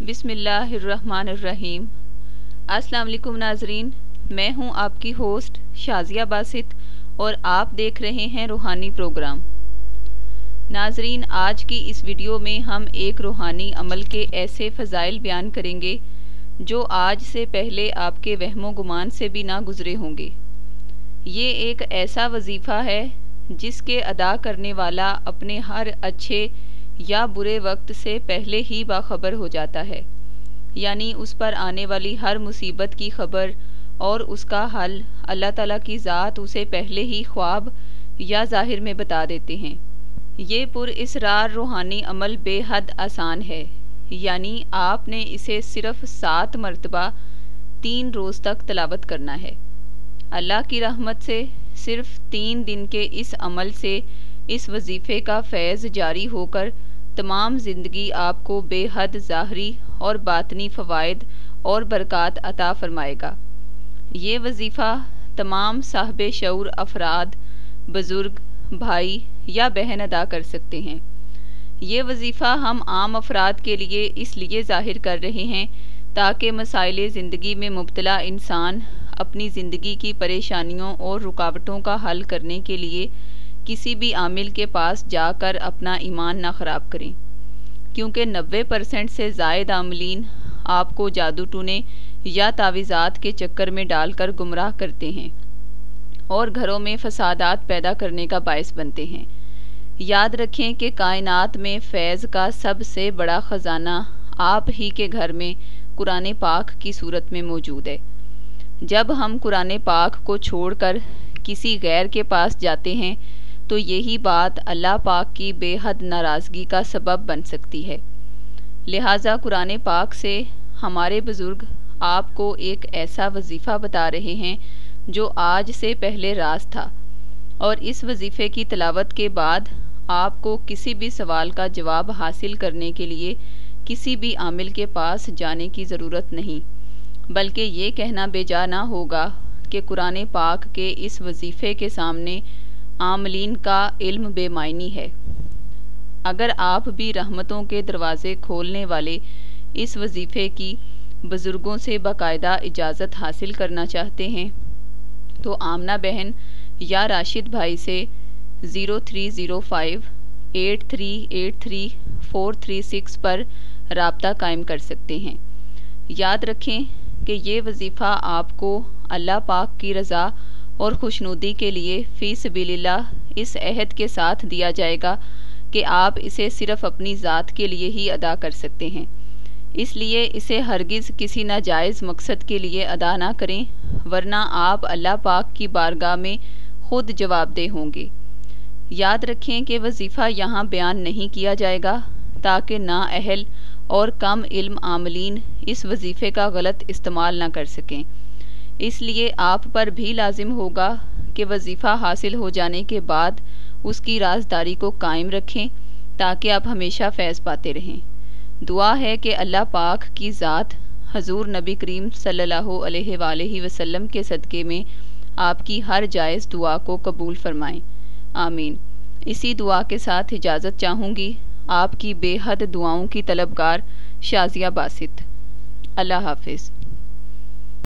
بسم اللہ الرحمن الرحیم۔ السلام علیکم ناظرین، میں ہوں آپ کی ہوسٹ شازیہ باسط اور آپ دیکھ رہے ہیں روحانی پروگرام۔ ناظرین، آج کی اس ویڈیو میں ہم ایک روحانی عمل کے ایسے فضائل بیان کریں گے جو آج سے پہلے آپ کے وہم و گمان سے بھی نہ گزرے ہوں گے۔ یہ ایک ایسا وظیفہ ہے جس کے ادا کرنے والا اپنے ہر اچھے یا برے وقت سے پہلے ہی باخبر ہو جاتا ہے، یعنی اس پر آنے والی ہر مصیبت کی خبر اور اس کا حل اللہ تعالیٰ کی ذات اسے پہلے ہی خواب یا ظاہر میں بتا دیتے ہیں۔ یہ پر اسرار روحانی عمل بے حد آسان ہے، یعنی آپ نے اسے صرف 7 مرتبہ 3 روز تک تلاوت کرنا ہے۔ اللہ کی رحمت سے صرف 3 دن کے اس عمل سے اس وظیفے کا فیض جاری ہو کر تمام زندگی آپ کو بے حد ظاہری اور باطنی فوائد اور برکات عطا فرمائے گا۔ یہ وظیفہ تمام صاحب شعور افراد، بزرگ، بھائی یا بہن ادا کر سکتے ہیں۔ یہ وظیفہ ہم عام افراد کے لیے اس لیے ظاہر کر رہے ہیں تاکہ مسائل زندگی میں مبتلا انسان اپنی زندگی کی پریشانیوں اور رکاوٹوں کا حل کرنے کے لیے کسی بھی عامل کے پاس جا کر اپنا ایمان نہ خراب کریں، کیونکہ 90% سے زائد عاملین آپ کو جادو ٹونے یا تعویذات کے چکر میں ڈال کر گمراہ کرتے ہیں اور گھروں میں فسادات پیدا کرنے کا باعث بنتے ہیں۔ یاد رکھیں کہ کائنات میں فیض کا سب سے بڑا خزانہ آپ ہی کے گھر میں قرآن پاک کی صورت میں موجود ہے۔ جب ہم قرآن پاک کو چھوڑ کر کسی غیر کے پاس جاتے ہیں تو یہی بات اللہ پاک کی بے حد ناراضگی کا سبب بن سکتی ہے۔ لہٰذا قرآن پاک سے ہمارے بزرگ آپ کو ایک ایسا وظیفہ بتا رہے ہیں جو آج سے پہلے راز تھا، اور اس وظیفے کی تلاوت کے بعد آپ کو کسی بھی سوال کا جواب حاصل کرنے کے لیے کسی بھی عامل کے پاس جانے کی ضرورت نہیں، بلکہ یہ کہنا بیجا نہ ہوگا کہ قرآن پاک کے اس وظیفے کے سامنے عاملین کا علم بے معنی ہے۔ اگر آپ بھی رحمتوں کے دروازے کھولنے والے اس وظیفے کی بزرگوں سے باقاعدہ اجازت حاصل کرنا چاہتے ہیں تو آمنہ بہن یا راشد بھائی سے 03058383 پر رابطہ قائم کر سکتے ہیں۔ یاد رکھیں کہ یہ وظیفہ آپ کو اللہ پاک کی رضا اور خوشنودی کے لیے فی سبیل اللہ اس عہد کے ساتھ دیا جائے گا کہ آپ اسے صرف اپنی ذات کے لیے ہی ادا کر سکتے ہیں، اس لیے اسے ہرگز کسی ناجائز مقصد کے لیے ادا نہ کریں، ورنہ آپ اللہ پاک کی بارگاہ میں خود جواب دہ ہوں گے۔ یاد رکھیں کہ وظیفہ یہاں بیان نہیں کیا جائے گا تاکہ نااہل اور کم علم عاملین اس وظیفے کا غلط استعمال نہ کر سکیں۔ اس لیے آپ پر بھی لازم ہوگا کہ وظیفہ حاصل ہو جانے کے بعد اس کی رازداری کو قائم رکھیں تاکہ آپ ہمیشہ فیض پاتے رہیں۔ دعا ہے کہ اللہ پاک کی ذات حضور نبی کریم صلی اللہ علیہ وآلہ وسلم کے صدقے میں آپ کی ہر جائز دعا کو قبول فرمائیں، آمین۔ اسی دعا کے ساتھ اجازت چاہوں گی، آپ کی بے حد دعاؤں کی طلبگار شازیہ باسط۔ اللہ حافظ۔